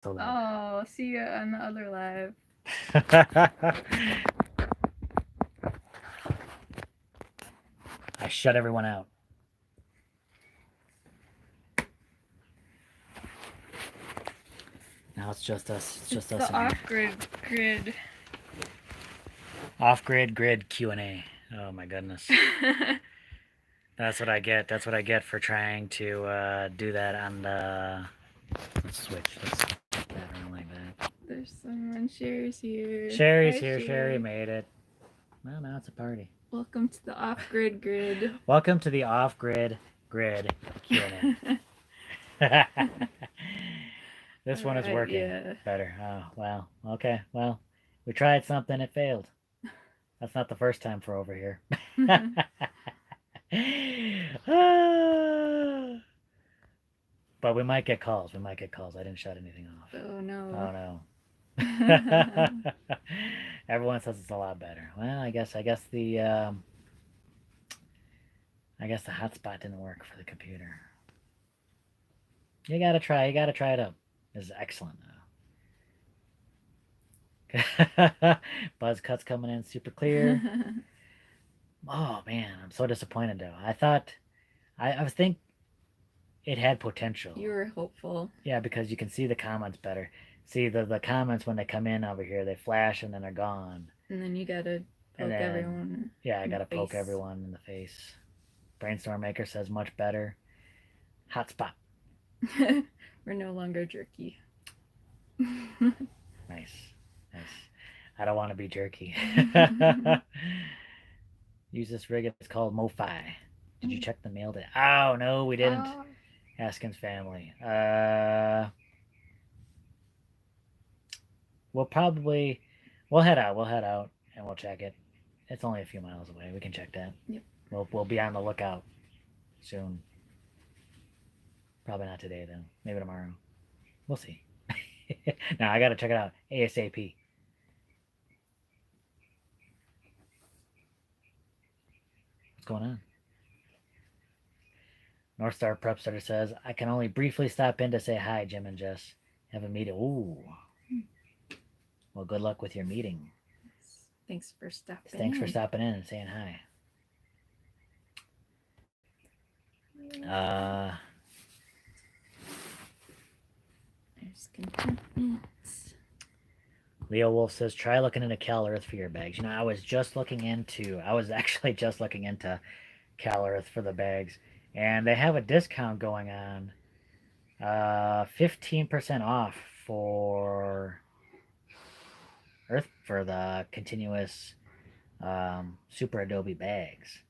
so loud. Oh, see ya on the other live. I shut everyone out. Now it's just us. It's just us The in here. off-grid grid. Off-grid grid Q&A. Oh my goodness. That's what I get. That's what I get for trying to do that on the... Let's switch. Let's put that around like that. There's someone. Sherry's here. Sherry's Hi, here. Sherry. Sherry made it. Well, now it's a party. Welcome to the off-grid grid. Welcome to the off-grid grid Q&A. This one is working better. Oh, well. Okay, well, we tried something. It failed. That's not the first time for over here. But we might get calls. We might get calls. I didn't shut anything off. Oh no. Oh no. Everyone says it's a lot better. Well, I guess the hotspot didn't work for the computer. You gotta try it out. This is excellent though. Buzz cuts coming in super clear. Oh man, I'm so disappointed though. I thought I was think it had potential. You were hopeful. Yeah, because you can see the comments better. See the comments when they come in over here, they flash and then they're gone. And then you gotta poke everyone. Yeah, I gotta poke everyone in the face. Brainstorm Maker says much better. Hotspot. We're no longer jerky. Nice. I don't want to be jerky. Use this rig. It's called MoFi. Did you check the mail today? Oh no, we didn't. Haskins family. We'll head out and we'll check it. It's only a few miles away. We can check that. Yep. We'll be on the lookout soon. Probably not today though. Maybe tomorrow. We'll see. Now I gotta check it out ASAP. What's going on? North Star Prep Starter says, I can only briefly stop in to say hi, Jim and Jess. Have a meeting. Ooh. Well, good luck with your meeting. Thanks for stopping in and saying hi. There's contentment. Leo Wolf says, try looking into Cal Earth for your bags. You know, I was actually just looking into Cal Earth for the bags. And they have a discount going on. 15% off for the continuous Super Adobe bags.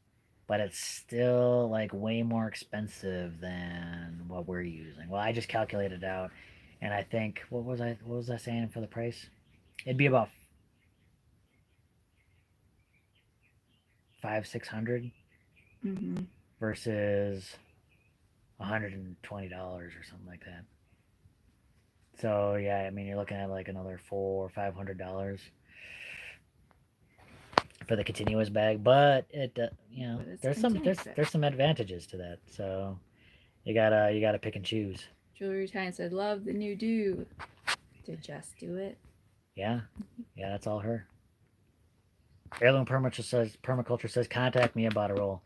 But it's still like way more expensive than what we're using. Well, I just calculated it out, and I think what was I saying for the price? It'd be about $500-600 versus $120 or something like that. So yeah, I mean you're looking at like another $400-500 for the continuous bag, but it there's some advantages to that. So you gotta pick and choose. Jewelry Time said, "Love the new do." Did Jess do it? Yeah, that's all her. Heirloom Permaculture says contact me about a roll.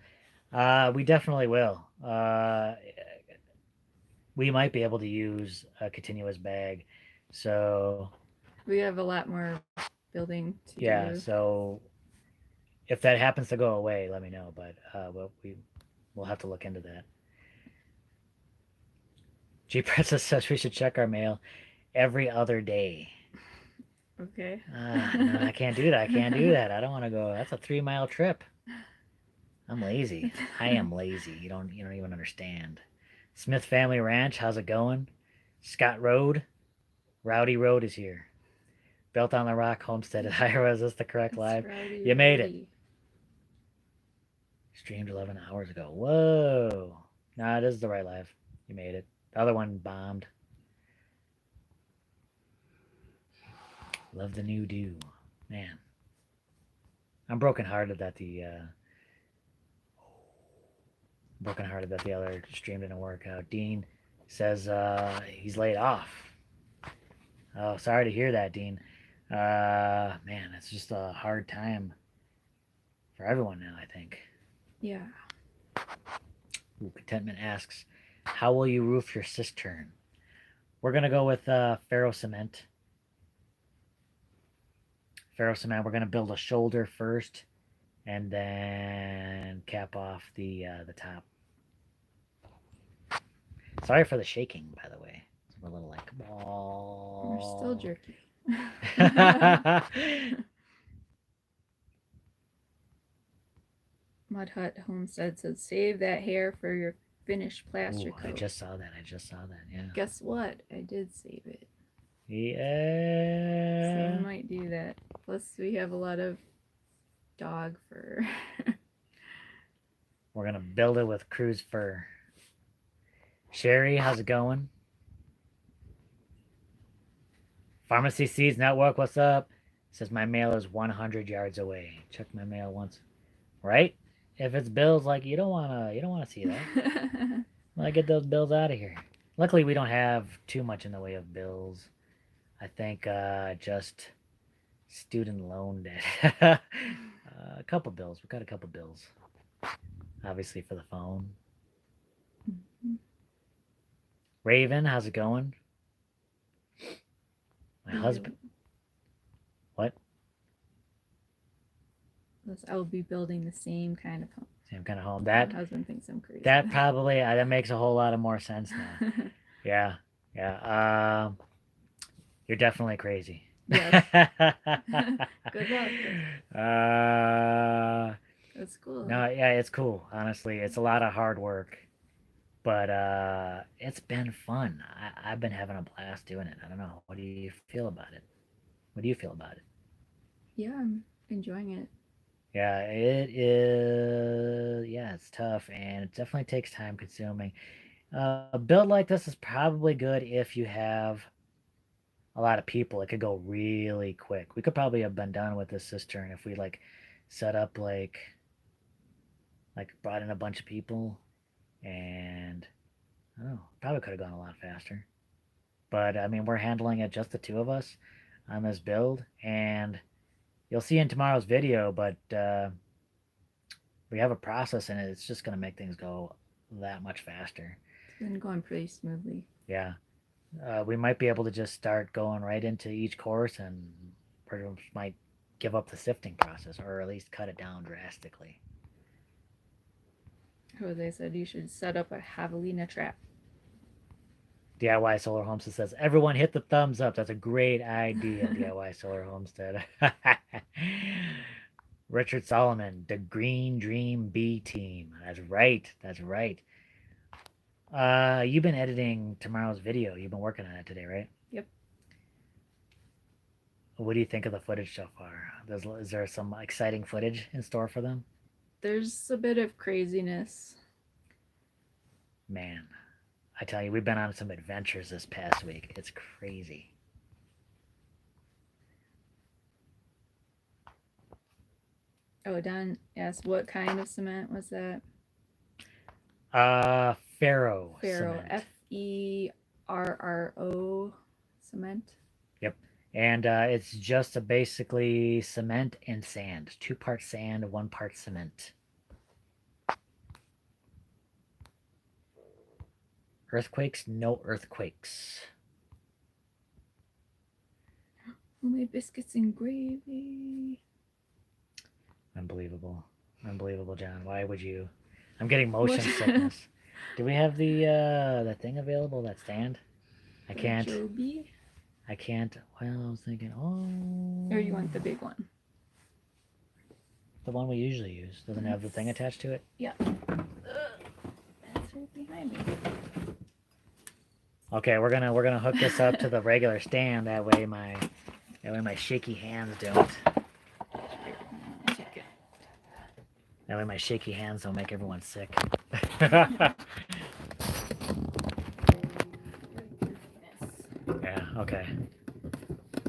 We definitely will. We might be able to use a continuous bag, so we have a lot more building to do. Yeah, so if that happens to go away, let me know. But we'll have to look into that. G Princess says we should check our mail every other day. Okay. No, I can't do that. I don't want to go. That's a 3-mile trip. I'm lazy. I am lazy. You don't even understand. Smith Family Ranch, how's it going? Scott Road, Rowdy Road is here. Built on the Rock Homestead at Iowa. Is this the correct live? You made it. Streamed 11 hours ago. Whoa. Nah, this is the right live. You made it. The other one bombed. Love the new do. Man. I'm brokenhearted that the other stream didn't work out. Dean says he's laid off. Oh, sorry to hear that, Dean. Man, it's just a hard time for everyone now, I think. Yeah. Ooh, Contentment asks, how will you roof your cistern? We're gonna go with ferro cement. Ferro cement. We're gonna build a shoulder first, and then cap off the top. Sorry for the shaking, by the way. We're a little like We're still ball. jerky. Mud Hut Homestead says, save that hair for your finished plaster Ooh, I coat. just saw that. I just saw that. Yeah. Guess what? I did save it. So Yeah. we might do that. Plus, we have a lot of dog fur. We're gonna build it with cruise fur. Sherry, how's it going? Pharmacy Seeds Network, what's up? Says my mail is 100 yards away. Check my mail once. Right? If it's bills, like you don't wanna see that. Well, get those bills out of here. Luckily, we don't have too much in the way of bills. I think just student loan debt. A couple bills. We got a couple bills. Obviously for the phone. Raven, how's it going? My husband. What? I will be building the same kind of home. Same kind of home. My husband thinks I'm crazy. That probably that makes a whole lot of more sense now. Yeah, yeah. You're definitely crazy. Yes. Good luck. That's cool. No, yeah, it's cool. Honestly, it's a lot of hard work, but it's been fun. I've been having a blast doing it. I don't know. What do you feel about it? What do you feel about it? Yeah, I'm enjoying it. Yeah, it is. Yeah, it's tough, and it definitely takes time consuming. A build like this is probably good if you have a lot of people. It could go really quick. We could probably have been done with this cistern if we like set up like brought in a bunch of people, and I don't know, probably could have gone a lot faster. But I mean, we're handling it just the two of us on this build, and you'll see in tomorrow's video. But we have a process in it. It's just gonna make things go that much faster. It's been going pretty smoothly. Yeah. We might be able to just start going right into each course, and pretty much might give up the sifting process, or at least cut it down drastically. Jose said you should set up a javelina trap. DIY Solar Homestead says, everyone hit the thumbs up. That's a great idea, DIY Solar Homestead. Richard Solomon, the Green Dream B team. That's right. That's right. You've been editing tomorrow's video. You've been working on it today, right? Yep. What do you think of the footage so far? Is there some exciting footage in store for them? There's a bit of craziness. Man, I tell you, we've been on some adventures this past week. It's crazy. Oh, Don asked what kind of cement was that? Ferro. Ferro. Cement. Ferro cement. Yep. And it's just basically cement and sand. 2 part sand, 1 part cement. Earthquakes? No earthquakes. Homemade biscuits and gravy. Unbelievable. Unbelievable, John. Why would you? I'm getting motion sickness. Do we have the thing available, that stand? I can't. Joby? I can't. Well, I was thinking, oh. Or you want the big one? The one we usually use. Doesn't have the thing attached to it? Yeah. That's right behind me. Okay, we're gonna hook this up to the regular stand. That way my shaky hands don't. That way my shaky hands don't make everyone sick. Yeah, okay.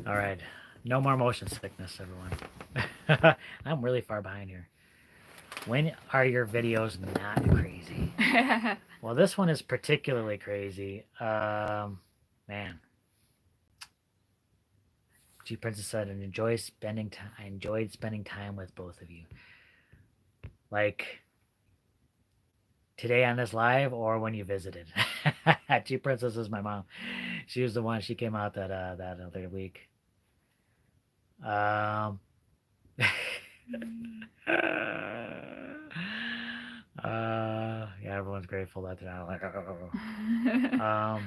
All right. No more motion sickness, everyone. I'm really far behind here. When are your videos not crazy? Well, this one is particularly crazy. Man. G Princess said, "And enjoy spending time. I enjoyed spending time with both of you. Like today on this live, or when you visited." G Princess is my mom. She was the one. She came out that other week. Um. Yeah, everyone's grateful that they're not like, oh.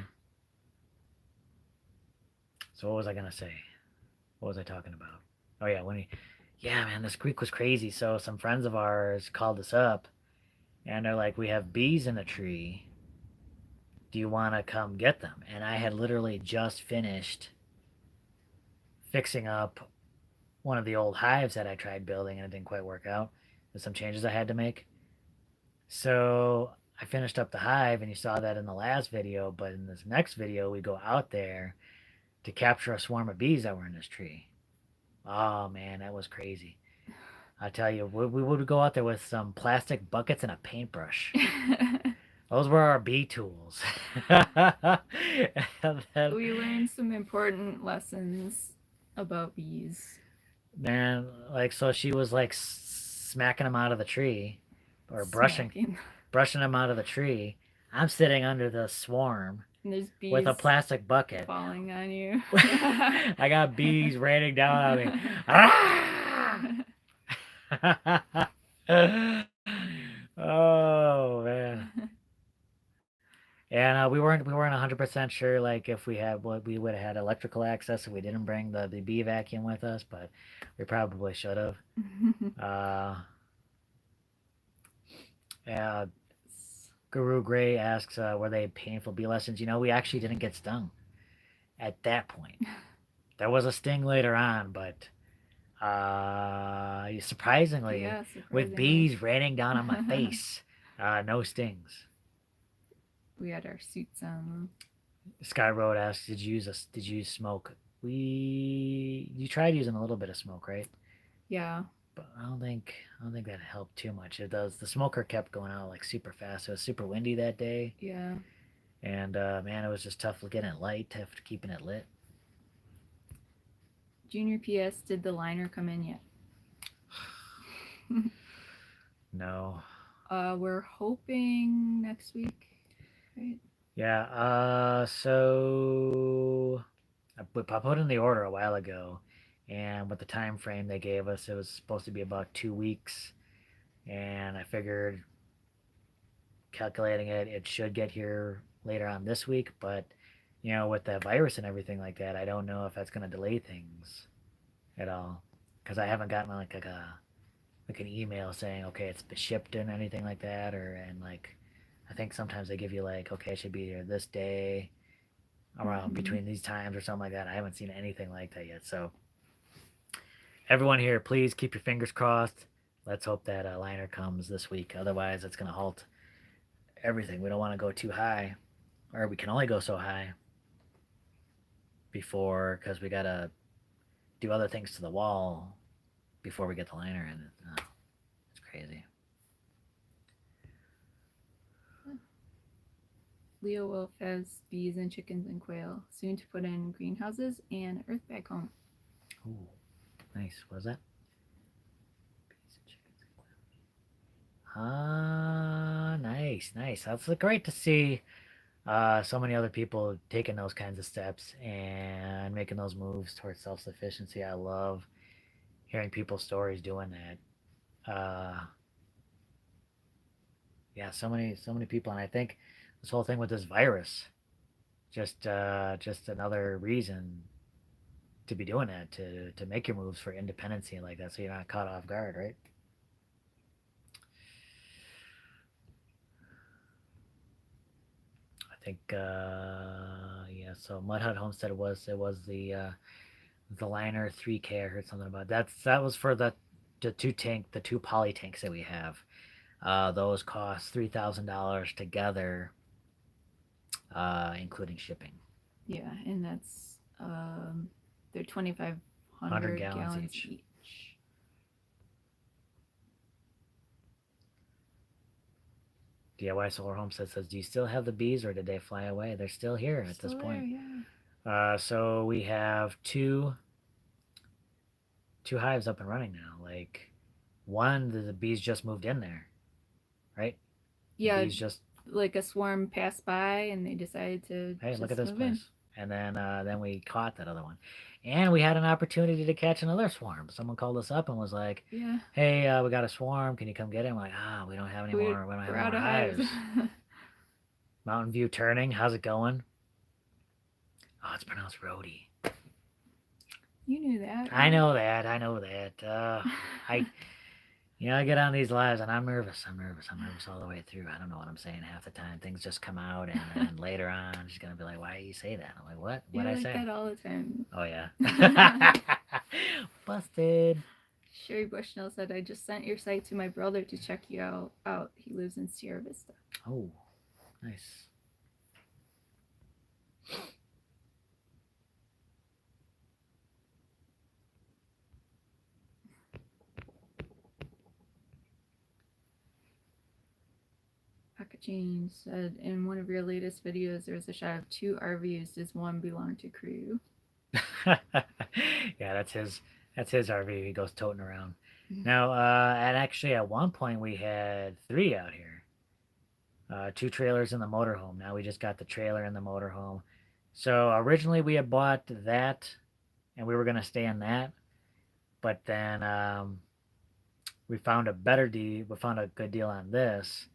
So what was I gonna say? What was I talking about? Oh yeah, yeah, man, this week was crazy. So some friends of ours called us up, and they're like, "We have bees in the tree. Do you want to come get them?" And I had literally just finished fixing up one of the old hives that I tried building, and it didn't quite work out. There's some changes I had to make. So I finished up the hive, and you saw that in the last video. But in this next video, we go out there to capture a swarm of bees that were in this tree. Oh man, that was crazy. I tell you, we would go out there with some plastic buckets and a paintbrush. Those were our bee tools. And then, We learned some important lessons about bees. man, like, so she was like smacking them out of the tree, or Smacking. brushing them out of the tree. I'm sitting under the swarm And there's with a bees plastic bucket. falling on you. I got bees raining down on me. Oh man. And we weren't 100% sure like if we would have had electrical access if we didn't bring the bee vacuum with us, but we probably should have. Uh, yeah, Guru Gray asks, were they painful bee lessons? We actually didn't get stung at that point. There was a sting later on, but surprisingly, Yeah, with surprisingly. bees raining down on my face, no stings. We had our suits on. Sky Road asks, did you use smoke? You tried using a little bit of smoke, right? Yeah. But I don't think that helped too much. It does. The smoker kept going out like super fast. It was super windy that day, Yeah. and man, it was just tough getting it light, tough keeping it lit. Junior PS, did the liner come in yet? No. We're hoping next week, right? Yeah. So I put in the order a while ago, and with the time frame they gave us, it was supposed to be about 2 weeks, and I figured, calculating it, it should get here later on this week. But with the virus and everything like that, I don't know if that's going to delay things at all, because I haven't gotten like an email saying okay it's been shipped and anything like that, and like I think sometimes they give you like okay it should be here this day around between these times or something like that. I haven't seen anything like that yet. So everyone here, please keep your fingers crossed. Let's hope that liner comes this week. Otherwise, it's going to halt everything. We don't want to go too high, or we can only go so high before, because we got to do other things to the wall before we get the liner in. Oh, it's crazy. Leo Wolf has bees and chickens and quail, soon to put in greenhouses and earthbag home. Ooh, nice. What is that? Nice, nice. That's great to see so many other people taking those kinds of steps and making those moves towards self-sufficiency. I love hearing people's stories doing that. Yeah, so many people, and I think this whole thing with this virus, just another reason to be doing that, to make your moves for independency like that, so you're not caught off guard, right? I think yeah. So Mud Hut Homestead was the liner 3K. I heard something about that was for the two poly tanks that we have. Those cost $3,000 together, including shipping. Yeah, and that's they're 2,500 gallons each. DIY Solar Homestead says, "Do you still have the bees, or did they fly away?" They're still here at this point. There, yeah. So we have two 2 hives up and running now. Like one, the bees just moved in there, right? The Yeah, bees just, like a swarm passed by and they decided to hey, look at just this move in. place. And then we caught that other one, and we had an opportunity to catch another swarm. Someone called us up and was like, Yeah, "Hey, we got a swarm. Can you come get it?" I'm like, we don't have any more. We don't have we're any out more of hives. hives. Mountain View turning. How's it going? Oh, it's pronounced roadie. You knew that, I right? know that. I know that. I I get on these lives and I'm nervous. I'm nervous all the way through. I don't know what I'm saying half the time. Things just come out, and then later on, she's gonna be like, "Why do you say that?" I'm like, "What? What'd You're I like say?" that all the time. Oh yeah. Busted. Sherry Bushnell said, I just sent your site to my brother to check you out. He lives in Sierra Vista. Oh, nice. Aka Jane said, in one of your latest videos, there was a shot of 2 RVs. Does one belong to crew? Yeah, that's his. That's his RV. He goes toting around. Now, and actually, at one point we had 3 out here. 2 trailers in the motorhome. Now we just got the trailer in the motorhome. So originally we had bought that, and we were gonna stay in that, but then we found a better deal. We found a good deal on this,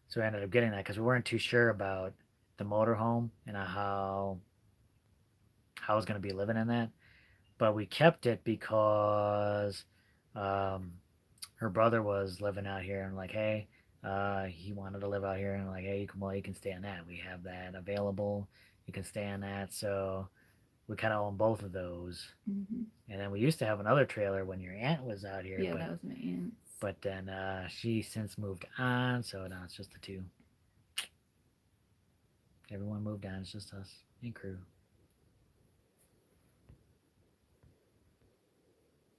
so we ended up getting that because we weren't too sure about the motorhome and how I was gonna be living in that. But we kept it because um, her brother was living out here and like, hey, he wanted to live out here and like, hey, you can stay in that. We have that available. You can stay in that. So we kind of own both of those. Mm-hmm. And then we used to have another trailer when your aunt was out here, Yeah, that was my aunt's. but then she since moved on, so now it's just the 2. Everyone moved on. It's just us and crew.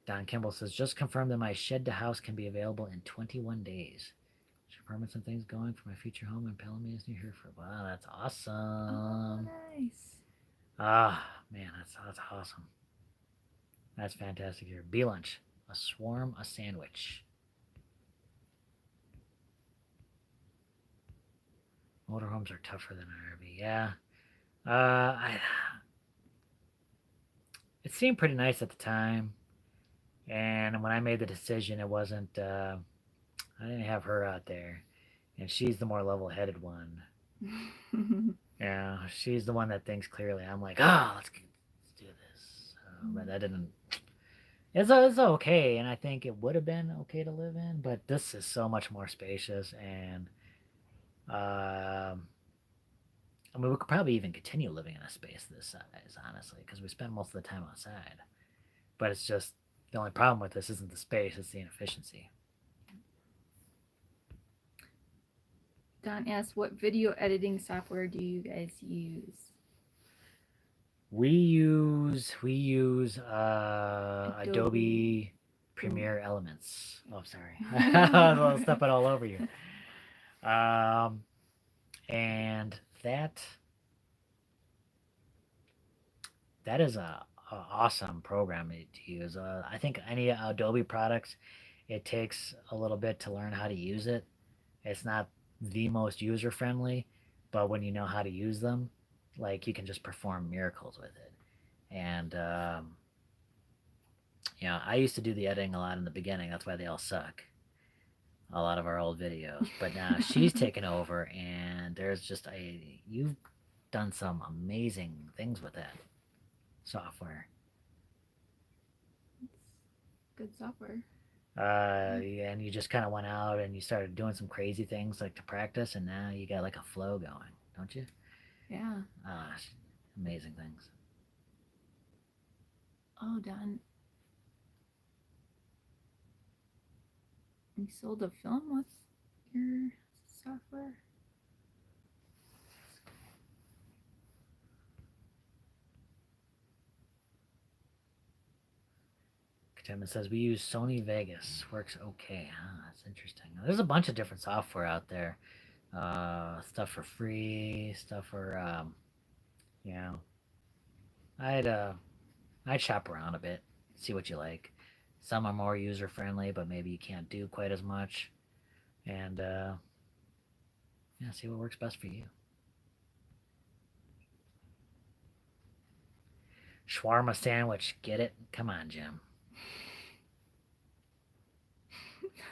Don Kimball says, just confirmed that my shed to house can be available in 21 days. Should permits and things going for my future home in Palomias, New Hereford. Wow, that's awesome. Oh, nice. Man, that's awesome. That's fantastic here. Bee lunch, a swarm, a sandwich. Motorhomes are tougher than an RV. Yeah. I. It seemed pretty nice at the time, and when I made the decision, it wasn't. I didn't have her out there, and she's the more level-headed one. Yeah, she's the one that thinks clearly. I'm like, let's do this. But that didn't. It's okay, and I think it would have been okay to live in, but this is so much more spacious, and I mean, we could probably even continue living in a space this size, honestly, because we spend most of the time outside. But it's just the only problem with this isn't the space; it's the inefficiency. Don asked, what video editing software do you guys use? We use Adobe Premiere Elements. Oh, sorry, I'll step it all over you. And that is a awesome program to use. I think any Adobe products, it takes a little bit to learn how to use it. It's not the most user friendly, but when you know how to use them, like you can just perform miracles with it. And I used to do the editing a lot in the beginning. That's why they all suck. A lot of our old videos, but now she's taken over, and there's just you've done some amazing things with that software. Good software. And you just kind of went out and you started doing some crazy things like to practice, and now you got like a flow going, don't you? Yeah. Amazing things. Oh, Don. You sold a film with your software? Katema says we use Sony Vegas. Works okay. That's interesting. There's a bunch of different software out there. Stuff for free, stuff for you know. I'd shop around a bit, see what you like, Some are more user friendly, but maybe you can't do quite as much. And yeah, see what works best for you. Shawarma sandwich, get it? Come on, Jim.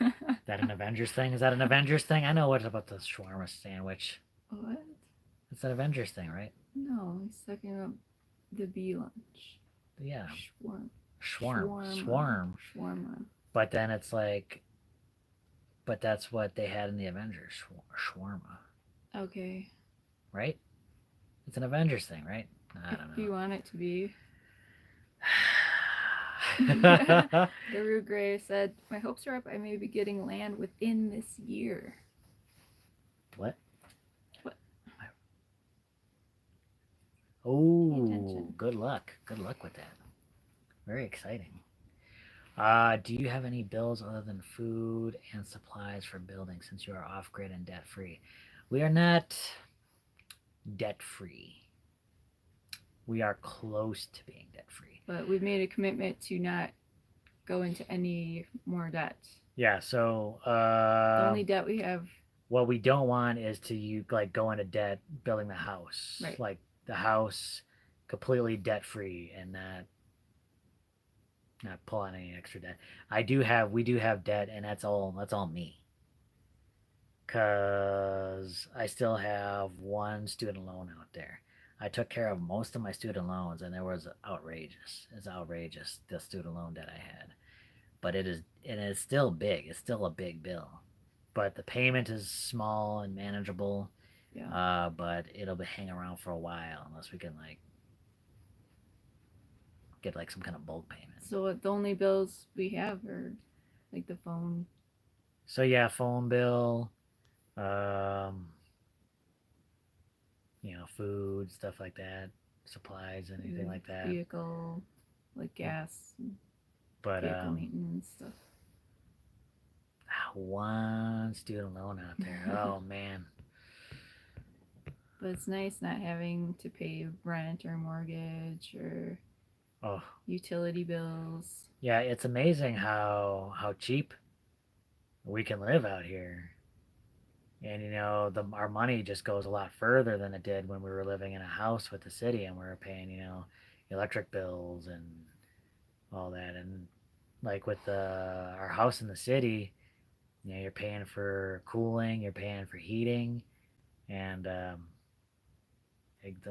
Is that an Avengers thing? Is that an Avengers thing? I know what about the shawarma sandwich. What? It's an Avengers thing, right? No, he's talking about the bee lunch. Yeah. Shawarma. Swarm. Shawarma. But then it's like, but that's what they had in the Avengers. Shawarma. Okay. Right? It's an Avengers thing, right? I don't If you know. want it to be. The Rue Gray said, "My hopes are up. I may be getting land within this year." What? What? Oh, good luck. Good luck with that. Very exciting. Do you have any bills other than food and supplies for building since you are off grid and debt free? We are not debt free. We are close to being debt free. But we've made a commitment to not go into any more debt. Yeah, so The only debt we have. What we don't want is to you like go into debt building the house. Right. Like the house completely debt free and not pull on any extra debt. We do have debt, and that's all me. Cause I still have one student loan out there. I took care of most of my student loans, and there was outrageous. It's outrageous the student loan debt I had, but it's still big. It's still a big bill, but the payment is small and manageable. Yeah. But it'll be hang around for a while unless we can like get like some kind of bulk payment. So the only bills we have are like the phone. So yeah, phone bill, um, food, stuff like that, supplies, anything like that. Vehicle, like gas, But vehicle maintenance stuff. one student loan out there. Oh man. But it's nice not having to pay rent or mortgage or utility bills. Yeah, it's amazing how cheap we can live out here. And our money just goes a lot further than it did when we were living in a house with the city and we were paying, electric bills and all that. And like with our house in the city, you're paying for cooling, you're paying for heating, and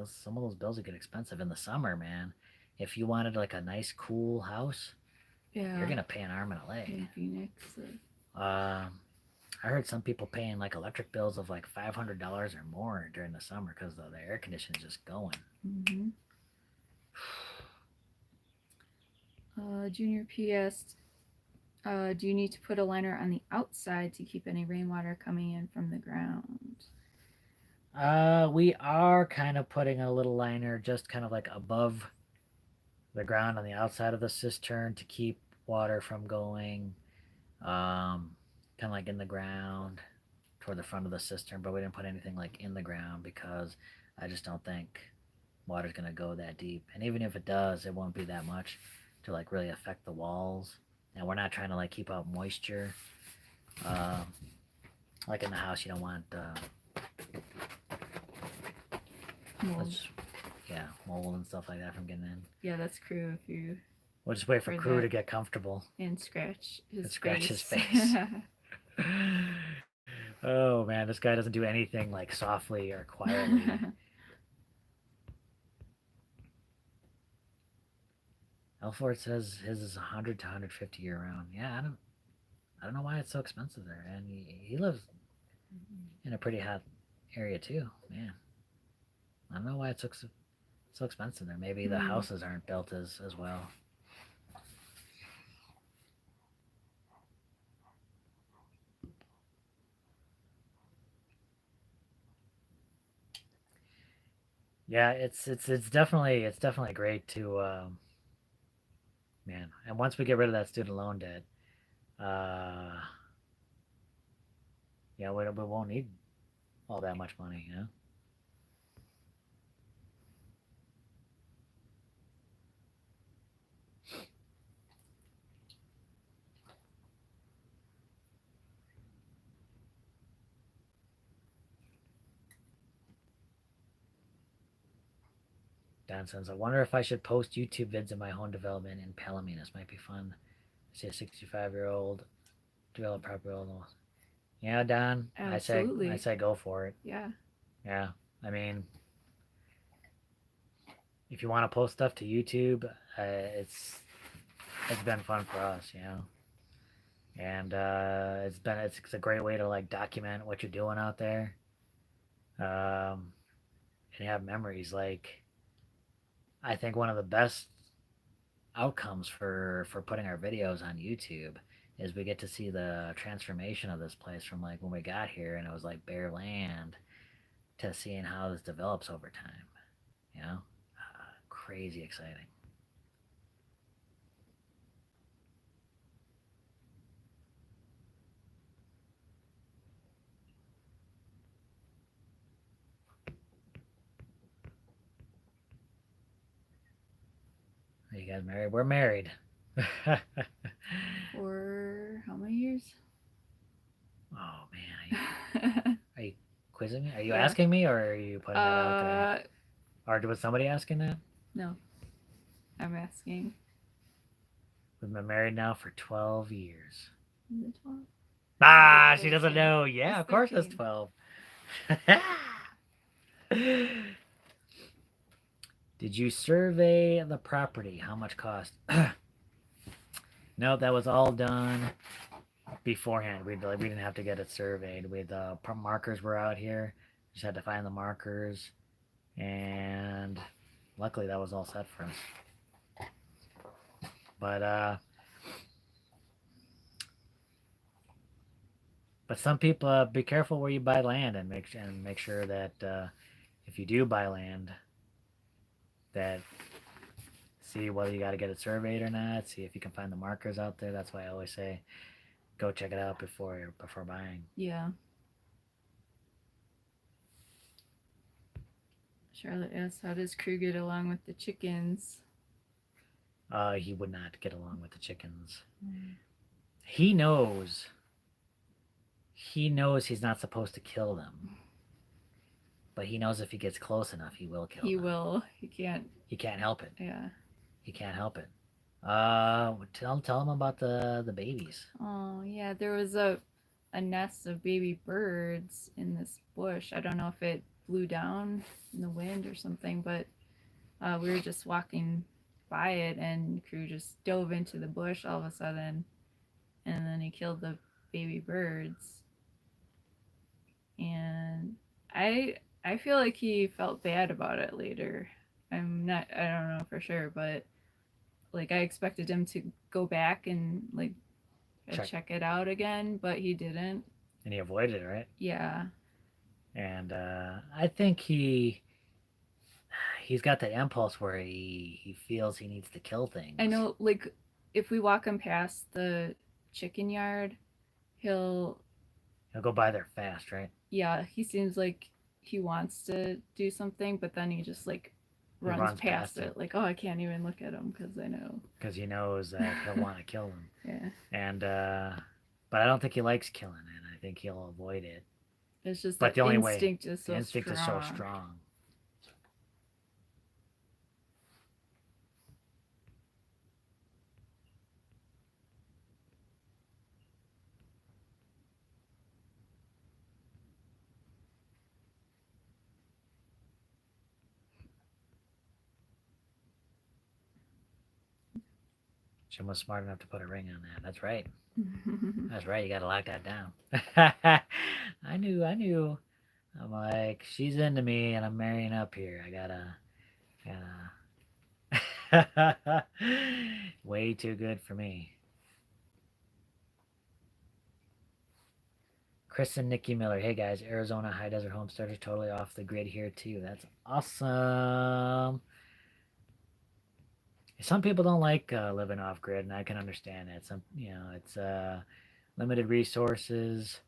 some of those bills would get expensive in the summer, man. If you wanted like a nice, cool house, you're gonna pay an arm and a leg. In Phoenix. I heard some people paying like electric bills of like $500 or more during the summer because the air conditioning is just going. Mm-hmm. Junior PS, do you need to put a liner on the outside to keep any rainwater coming in from the ground? We are kind of putting a little liner just kind of like above the ground on the outside of the cistern to keep water from going kind of like in the ground toward the front of the cistern, but we didn't put anything like in the ground because I just don't think water's going to go that deep. And even if it does, it won't be that much to like really affect the walls. And we're not trying to like keep out moisture. Like in the house, you don't want mold and stuff like that from getting in. Yeah, that's crew if you. We'll just wait for crew to get comfortable and scratch his face. Oh man, this guy doesn't do anything like softly or quietly. Elford says his is 100 to 150 year round. Yeah, I don't know why it's so expensive there, and he lives in a pretty hot area too. Man, I don't know why it's so expensive there. Maybe the houses aren't built as well. Yeah, it's definitely great to man. And once we get rid of that student loan debt, yeah, we won't need all that much money, Don says, I wonder if I should post YouTube vids of my home development in Palominas. Might be fun. See a 65-year-old develop property. Yeah, Don. Absolutely. I say go for it. Yeah. Yeah. I mean, if you want to post stuff to YouTube, it's been fun for us, you know. And it's a great way to like document what you're doing out there. And you have memories. Like, I think one of the best outcomes for putting our videos on YouTube is we get to see the transformation of this place from like when we got here and it was like bare land to seeing how this develops over time. You know, crazy exciting. Are you guys married? We're married. For how many years? Oh man, are you quizzing me? Are you Yeah. asking me, or are you putting that out there? Or was somebody asking that? No, I'm asking. We've been married now for 12 years. Is it 12? Ah, she doesn't know. Yeah, of course it's 12. Did you survey the property? How much cost? No, that was all done beforehand. We didn't have to get it surveyed. The markers were out here. Just had to find the markers, and luckily that was all set for us. But some people be careful where you buy land and make sure that if you do buy land, that see whether you got to get it surveyed or not. See if you can find the markers out there. That's why I always say go check it out before buying. Yeah. Charlotte asks, how does Crew get along with the chickens? He would not get along with the chickens. He knows he's not supposed to kill them. But he knows if he gets close enough, he will kill them. He will. He can't help it. Yeah. He can't help it. Tell him about the babies. Oh, yeah. There was a nest of baby birds in this bush. I don't know if it blew down in the wind or something, but we were just walking by it and Crew just dove into the bush all of a sudden, and then he killed the baby birds. And I feel like he felt bad about it later. I don't know for sure, but like I expected him to go back and like check it out again, but he didn't. And he avoided it, right? Yeah. And I think he's got the impulse where he feels he needs to kill things. I know, like if we walk him past the chicken yard, he'll go by there fast, right? Yeah, he seems like he wants to do something, but then he just like runs past it. Like, oh, I can't even look at him because I know. Because he knows that he'll want to kill him. Yeah. And but I don't think he likes killing it. I think he'll avoid it. It's just that the instinct is so strong. Jim was smart enough to put a ring on that. That's right. That's right. You got to lock that down. I knew. I'm like, she's into me, and I'm marrying up here. I gotta. Way too good for me. Chris and Nikki Miller. Hey guys, Arizona high desert homesteaders totally off the grid here too. That's awesome. Some people don't like living off grid, and I can understand that. It's limited resources,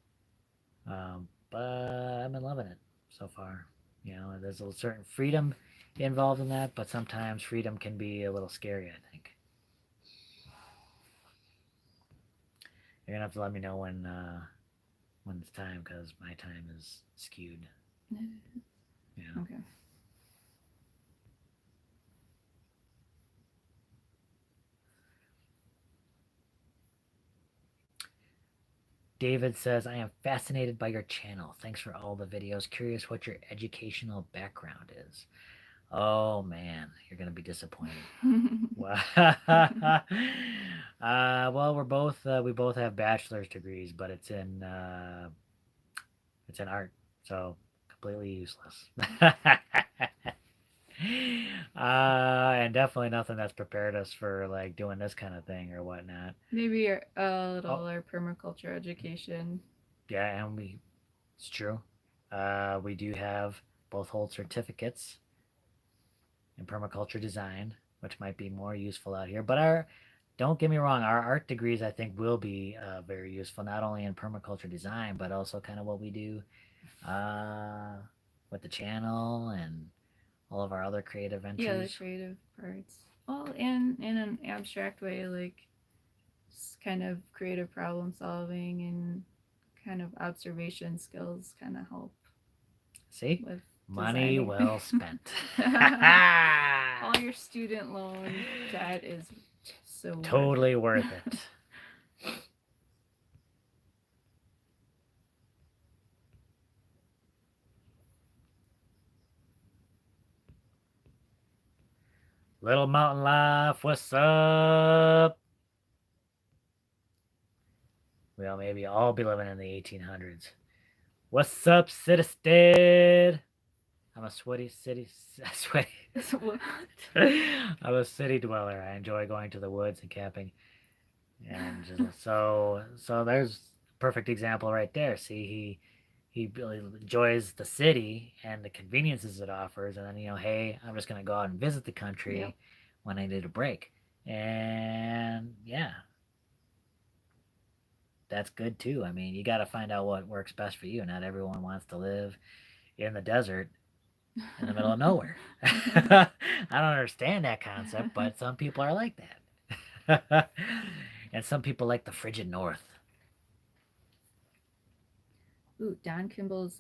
but I've been loving it so far. There's a certain freedom involved in that, but sometimes freedom can be a little scary, I think. You're gonna have to let me know when it's time, because my time is skewed. Yeah. Okay. David says, I am fascinated by your channel. Thanks for all the videos. Curious what your educational background is. Oh man, you're gonna be disappointed. Well, well, we both have bachelor's degrees, but it's in art, so completely useless. And definitely nothing that's prepared us for like doing this kind of thing or whatnot. Maybe a Oh, little our permaculture education. yeah, and it's true. We do have both hold certificates in permaculture design, which might be more useful out here. But don't get me wrong, our art degrees I think will be very useful not only in permaculture design, but also kind of what we do uh, with the channel and all of our other creative Yeah, the ventures. creative parts. Well, in an abstract way, like just kind of creative problem solving and kind of observation skills kind of help See? with Money designing. well spent. All your student loan debt is so Totally worth worth it. it. Little Mountain Life, what's up? Well, maybe I'll be living in the 1800s. What's up, Citysted? I'm a sweaty city. Sweaty. What? I'm a city dweller. I enjoy going to the woods and camping, and just, so there's a perfect example right there. See, he really enjoys the city and the conveniences it offers, and then hey, I'm just gonna go out and visit the Yep. country when I need a break, and yeah, that's good too. I mean, you got to find out what works best for you. Not everyone wants to live in the desert in the middle of nowhere. I don't understand that concept, but some people are like that. And some people like the frigid north. Ooh, Don Kimball's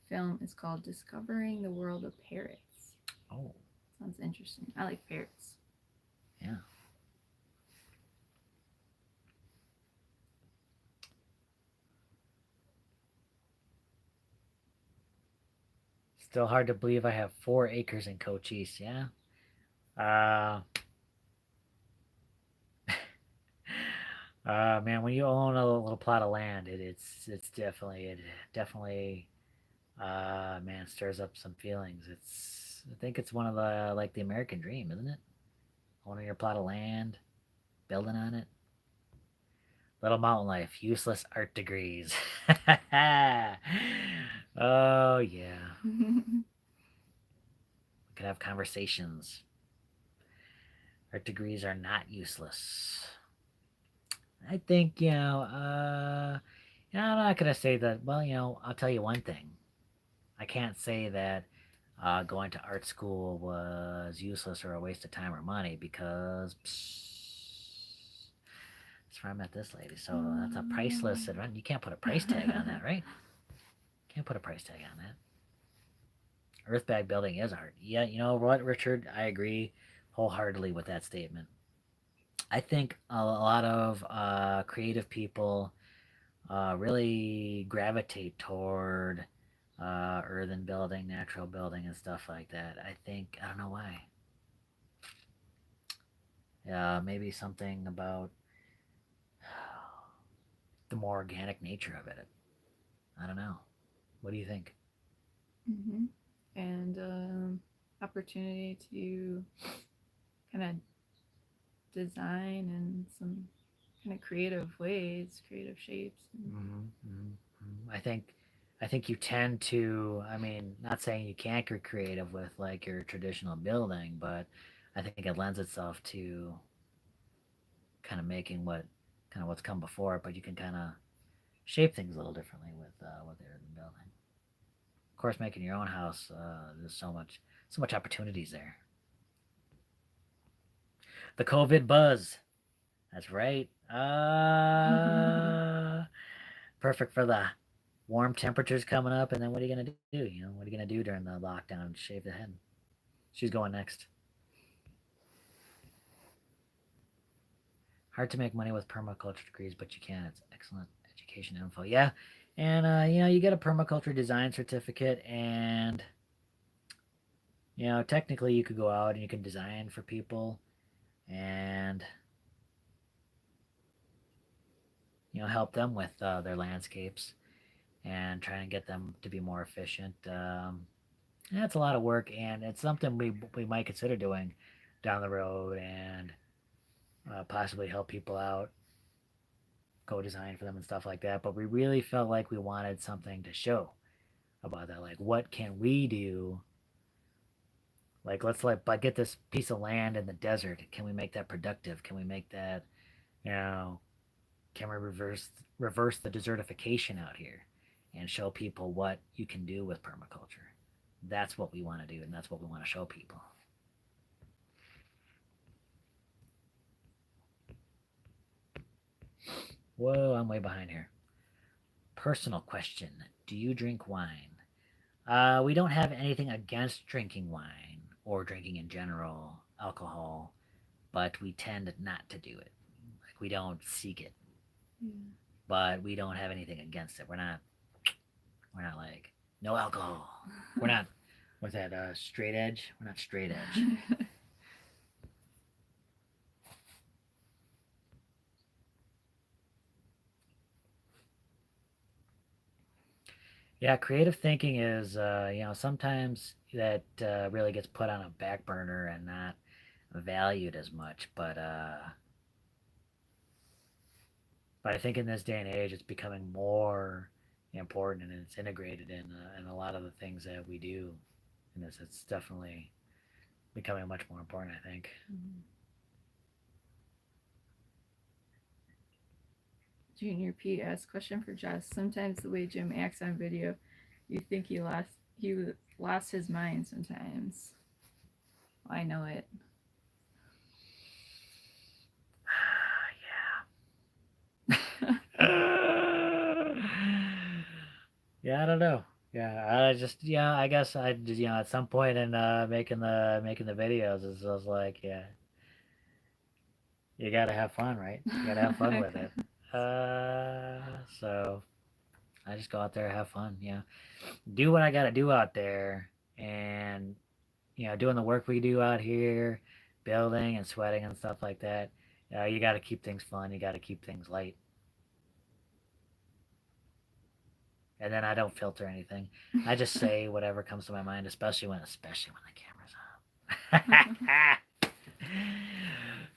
film is called Discovering the World of Parrots. Oh, Sounds interesting. I like parrots. yeah. Still hard to believe I have 4 acres in Cochise. Yeah. Uh, man, when you own a little plot of land, it's definitely man, stirs up some feelings. I think it's one of the like the American dream, isn't it? Owning your plot of land, building on it. Little mountain life, useless art degrees. Oh yeah, we could have conversations. Art degrees are not useless. I think I'm not gonna say that. Well, I'll tell you one thing. I can't say that going to art school was useless or a waste of time or money because that's where I met this lady. So that's a priceless event. You can't put a price tag on that, right? Can't put a price tag on that. Earthbag building is art. Yeah, you know what, Richard? I agree wholeheartedly with that statement. I think a lot of creative people really gravitate toward earthen building, natural building, and stuff like that. I don't know why. Maybe something about the more organic nature of it. I don't know. What do you think? Mm-hmm. And opportunity to kind of design in some kind of creative ways, creative shapes. Mm-hmm, mm-hmm. I think you tend to. I mean, not saying you can't get creative with like your traditional building, but I think it lends itself to kind of making what's come before it, but you can kind of shape things a little differently with the urban building. Of course, making your own house, there's so much opportunities there. The COVID buzz. That's right. Perfect for the warm temperatures coming up. And then what are you gonna do? What are you gonna do during the lockdown? Shave the head. She's going next. Hard to make money with permaculture degrees, but you can. It's excellent education info. Yeah, and you get a permaculture design certificate, and technically you could go out and you can design for people, and help them with their landscapes and try and get them to be more efficient. That's a lot of work, and it's something we might consider doing down the road, and possibly help people out, co-design for them and stuff like that. But we really felt like we wanted something to show about that. Like, what can we do? Like, let's get this piece of land in the desert. Can we make that productive? Can we make that, you know, can we reverse the desertification out here and show people what you can do with permaculture? That's what we want to do, and that's what we want to show people. Whoa, I'm way behind here. Personal question. Do you drink wine? We don't have anything against drinking wine or drinking in general, alcohol, but we tend not to do it. Like, we don't seek it, but we don't have anything against it. We're not like no alcohol. We're not. What's that? Straight edge. We're not straight edge. Yeah, creative thinking is, sometimes that really gets put on a back burner and not valued as much. But I think in this day and age, it's becoming more important, and it's integrated in a lot of the things that we do. And it's definitely becoming much more important, I think. Junior Pete asked, question for Jess. Sometimes the way Jim acts on video, you think he lost his mind sometimes. I know it. Yeah, I don't know. Yeah, I guess I just, at some point in making the videos, I was like, yeah, you gotta have fun, right? You gotta have fun with it. So I just go out there, have fun, do what I gotta do out there, and doing the work we do out here, building and sweating and stuff like that. You gotta keep things fun. You gotta keep things light, and then I don't filter anything. I just say whatever comes to my mind, especially when the camera's on.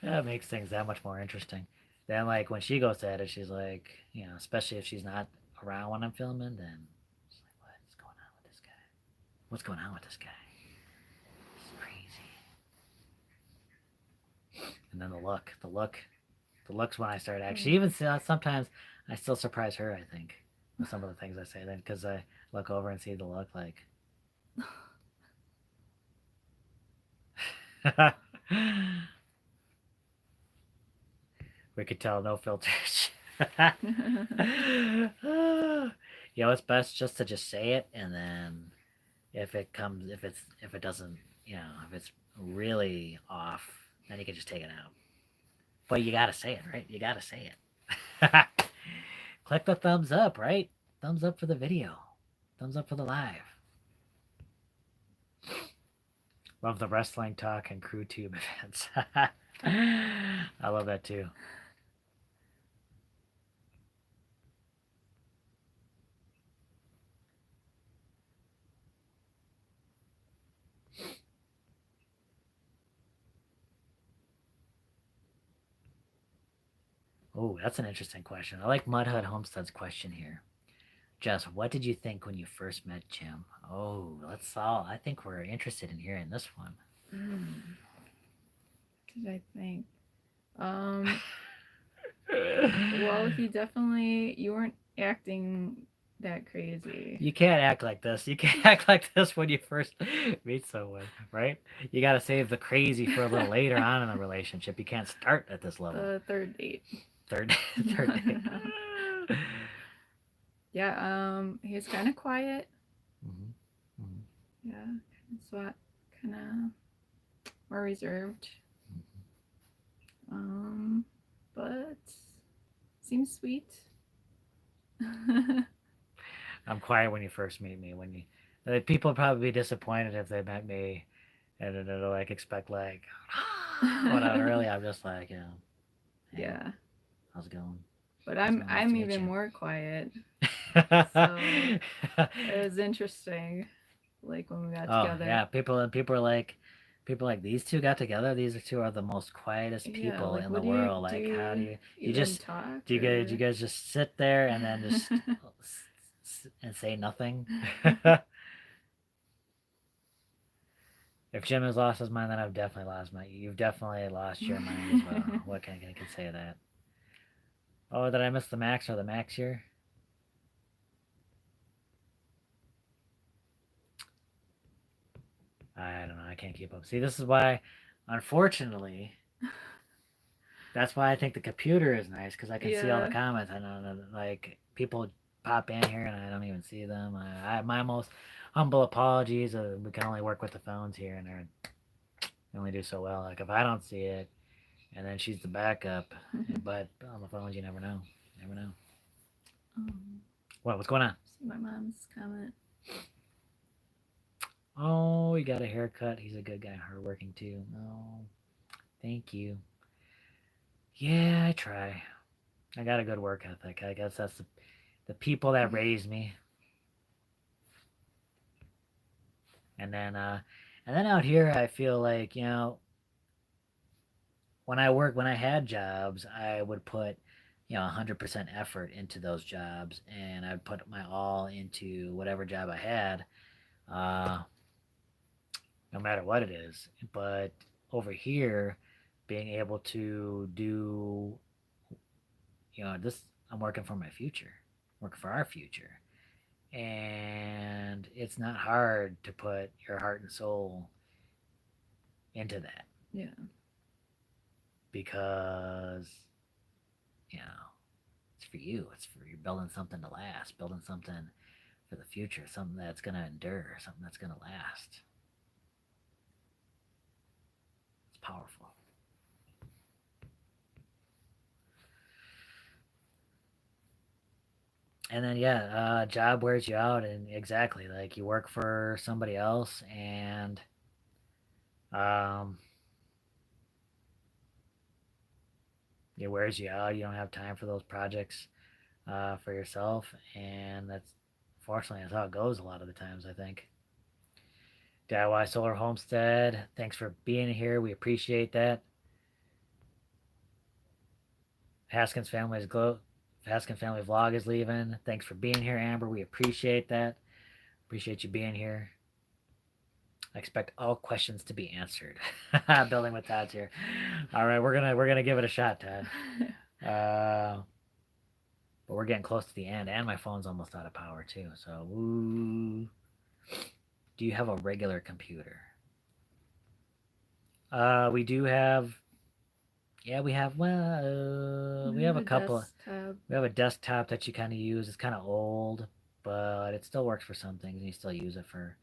That makes things that much more interesting. Then, like, when she goes to edit, she's like, especially if she's not around when I'm filming, then she's like, what's going on with this guy? What's going on with this guy? It's crazy. And then the looks when I start actually, even sometimes I still surprise her, I think, with some of the things I say, then, because I look over and see the look, like, we could tell no filters. It's best just to just say it, and then if it doesn't, if it's really off, then you can just take it out. But you gotta say it, right? You gotta say it. Click the thumbs up, right? Thumbs up for the video. Thumbs up for the live. Love the wrestling talk and crew tube events. I love that too. Oh, that's an interesting question. I like Mudhut Homestead's question here. Jess, what did you think when you first met Jim? Oh, I think we're interested in hearing this one. What did I think? Well, you weren't acting that crazy. You can't act like this. You can't act like this when you first meet someone, right? You got to save the crazy for a little later on in the relationship. You can't start at this level. The third date. Third date. Yeah, he was kind of quiet. Mm-hmm. Mm-hmm. Yeah, kind of more reserved. But seems sweet. I'm quiet when you first meet me. When you, people probably be disappointed if they met me, and then they'll like expect like, when I really, I'm just like, hey, Yeah. how's it going? But Nice to I'm meet even you. more quiet. So it was interesting, like when we got Oh together. yeah, people are like these two got together. These are two are the most quietest Yeah, people like in what the do you world. Like, how do do? you Even just talk do you or? guys just sit there and then just and say nothing? If Jim has lost his mind, then I've definitely lost my. You've definitely lost your mind as well. What can I can say that? Oh, did I miss the max or the max here? I don't know. I can't keep up. See, this is why, unfortunately, that's why I think the computer is nice because I can see all the Yeah. comments. I know, like people pop in here and I don't even see them. My most humble apologies. We can only work with the phones here, and they only do so well. Like if I don't see it, and then she's the backup, but on the phones you never know. You never know. um, What's going on? see my mom's comment. Oh, he got a haircut. He's a good guy, hardworking too. Oh, thank you. Yeah, I try. I got a good work ethic. I guess that's the people that raised me. And then out here I feel like, when I had jobs, I would put, 100% effort into those jobs and I'd put my all into whatever job I had, uh, no matter what it is. But over here, being able to do, this, I'm working for my future, working for our future. And it's not hard to put your heart and soul into that Yeah. because, you know, it's for you. It's for you building something to last, building something for the future, something that's going to endure, something that's going to last. It's powerful. And then, yeah, job wears you out. And exactly, like you work for somebody else and um, it wears you out. You don't have time for those projects for yourself. And that's, fortunately, that's how it goes a lot of the times, I think. DIY Solar Homestead, thanks for being here. We appreciate that. Haskins Family's Glow. Haskins Family Vlog is leaving. Thanks for being here, Amber. We appreciate that. Appreciate you being here. I expect all questions to be answered. Building with Todd's here. All right, we're gonna give it a shot, Todd. Uh, but we're getting close to the end, and my phone's almost out of power too. So, ooh. Do you have a regular computer? We do have. Yeah, we have. Well, we We have have a a couple. desktop. We have a desktop that you kind of use. It's kind of old, but it still works for some things, and you still use it for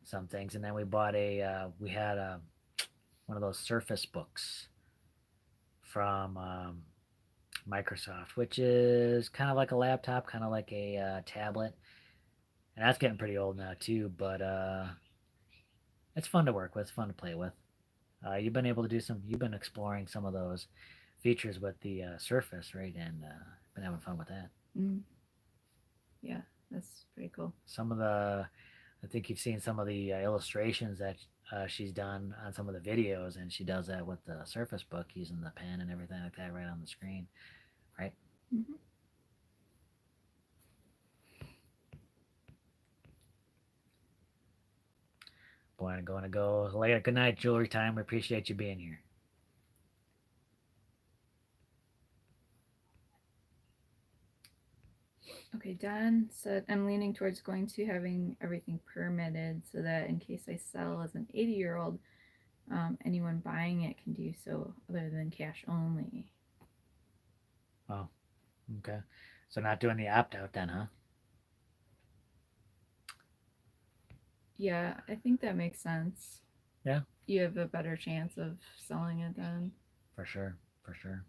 some things. And then we bought we had one of those Surface books from Microsoft, which is kind of like a laptop, kind of like a tablet, and that's getting pretty old now too. But it's fun to work with, it's fun to play with. You've been able to do some. You've been exploring some of those features with the Surface, right? And been having fun with that. Mm, yeah, that's pretty cool. Some of the, I think you've seen some of the illustrations that she's done on some of the videos, and she does that with the Surface Book using the pen and everything like that right on the screen, right? Mm-hmm. Boy, I'm going to go later. Good night, jewelry time. We appreciate you being here. Okay, Don said, I'm leaning towards going to having everything permitted so that in case I sell as an 80-year-old, anyone buying it can do so other than cash only. Oh, okay. So not doing the opt out then, huh? Yeah, I think that makes sense. Yeah, You have a better chance of selling it then. for sure, for sure.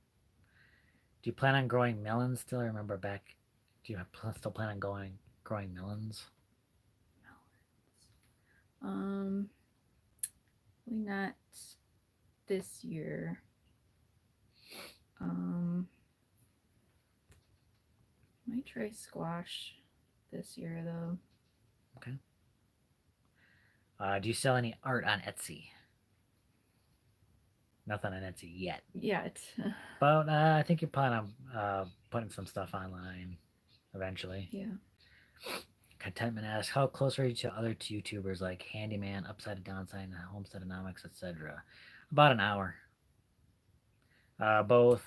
Do you plan on growing melons still? I remember back Do you still plan on growing melons? Probably not this year. Um, might try squash this year though. Okay. Do you sell any art on Etsy? Nothing on Etsy yet. Yet. But I think you plan on putting some stuff online eventually. Yeah. Contentment asks, how close are you to other YouTubers like Handyman, Upside Downside, Homesteadonomics, etc.? About an hour. Both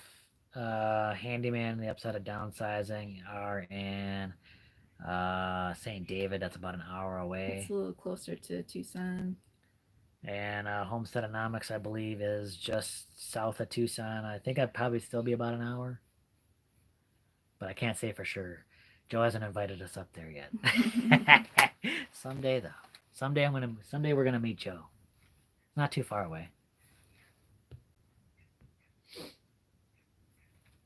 Handyman and the Upside of Downsizing are in St. David. That's about an hour away. It's a little closer to Tucson. And Homesteadonomics, I believe, is just south of Tucson. I think I'd probably still be about an hour, but I can't say for sure. Joe hasn't invited us up there yet. Someday, though. Someday we're gonna meet Joe. Not too far away.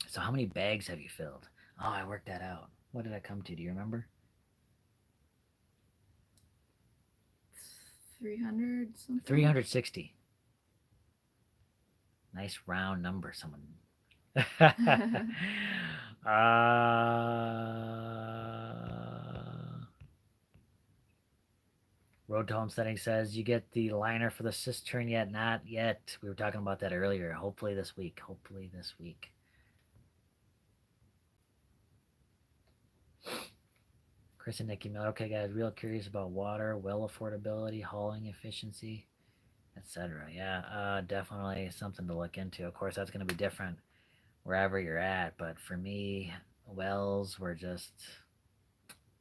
So how many bags have you filled? Oh, I worked that out. What did I come to? Do you remember? 300 something. 360. Nice round number, someone. Road to Homesteading says, you get the liner for the cistern yet? Not yet. We were talking about that earlier. Hopefully this week. Hopefully this week. Chris and Nikki Miller. Okay, guys, real curious about water, well affordability, hauling efficiency, etc. Yeah, definitely something to look into. Of course, that's going to be different wherever you're at, but for me, wells were just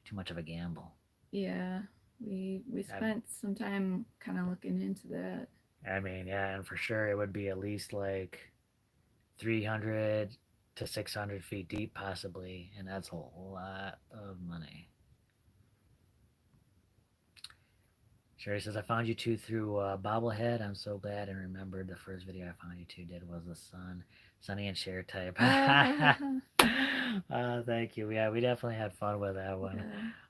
too much of a gamble. Yeah, we spent some time kind of looking into that. I mean, yeah, and for sure it would be at least like 300 to 600 feet deep, possibly, and that's a lot of money. Sherry says, I found you two through Bobblehead. I'm so glad and remembered the first video I found you two did was the Sunny and Cher type. Thank you. Yeah, we definitely had fun with that one.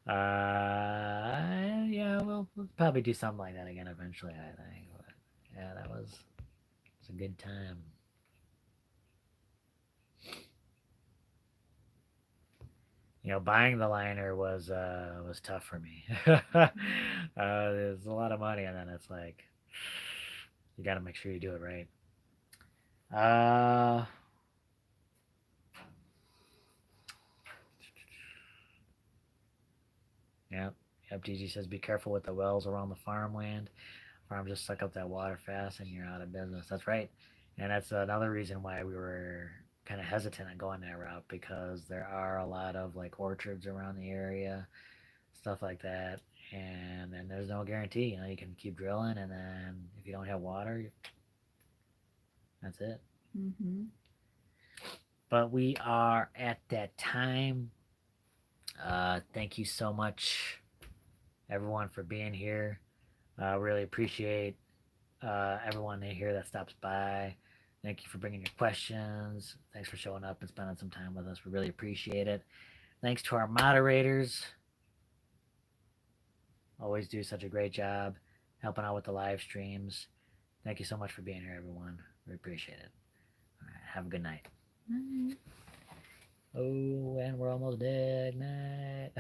Yeah, we'll probably do something like that again eventually, I think. But yeah, it's a good time. Buying the liner was tough for me. There's a lot of money, and then it's like you got to make sure you do it right. Yep. DG says be careful with the wells around the farmland. Farms just suck up that water fast, and you're out of business. That's right, and that's another reason why we were kind of hesitant on going that route, because there are a lot of like orchards around the area, stuff like that, and then there's no guarantee. You can keep drilling, and then if you don't have water, that's it. Mm-hmm. But we are at that time. Thank you so much, everyone, for being here. Really appreciate everyone here that stops by. Thank you for bringing your questions. Thanks for showing up and spending some time with us. We really appreciate it. Thanks to our moderators. Always do such a great job helping out with the live streams. Thank you so much for being here, everyone. We appreciate it. All right, have a good night. Night. Oh, and we're almost dead. Night.